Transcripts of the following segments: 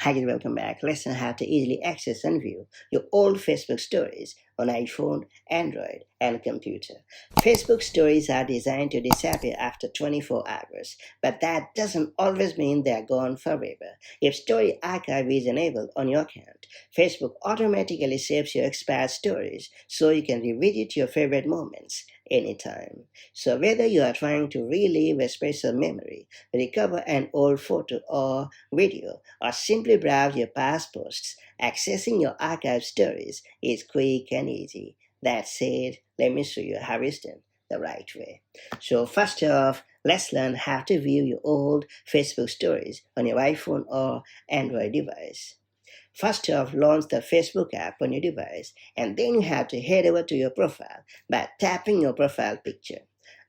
Hi guys, welcome back. Let's learn how to easily access and view your old Facebook stories on iPhone, Android, and computer. Facebook stories are designed to disappear after 24 hours, but that doesn't always mean they're gone forever. If Story Archive is enabled on your account, Facebook automatically saves your expired stories so you can revisit your favorite moments anytime. So whether you are trying to relive a special memory, recover an old photo or video, or simply browse your past posts, accessing your archive stories is quick and easy. That said, let me show you how it's done the right way. So first off, let's learn how to view your old Facebook stories on your iPhone or Android device. First off, launch the Facebook app on your device, and then you have to head over to your profile by tapping your profile picture.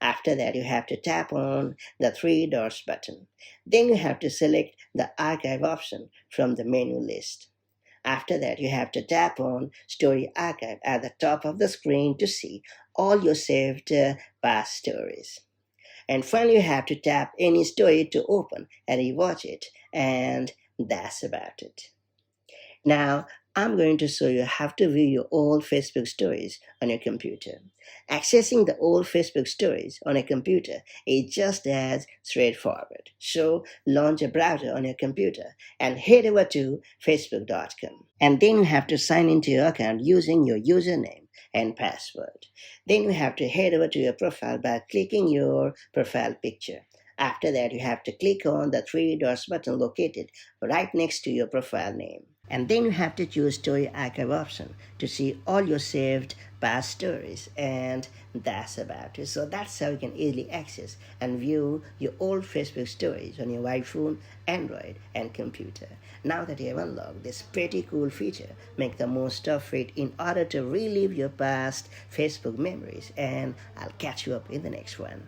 After that, you have to tap on the three dots button. Then you have to select the archive option from the menu list. After that, you have to tap on Story Archive at the top of the screen to see all your saved past stories. And finally, you have to tap any story to open and rewatch it, and that's about it. Now, I'm going to show you how to view your old Facebook stories on your computer. Accessing the old Facebook stories on a computer is just as straightforward. So, launch a browser on your computer and head over to facebook.com. And then you have to sign into your account using your username and password. Then you have to head over to your profile by clicking your profile picture. After that, you have to click on the three dots button located right next to your profile name. And then you have to choose Story Archive option to see all your saved past stories, and that's about it. So that's how you can easily access and view your old Facebook stories on your iPhone, Android, and computer. Now that you have unlocked this pretty cool feature, make the most of it in order to relive your past Facebook memories, and I'll catch you up in the next one.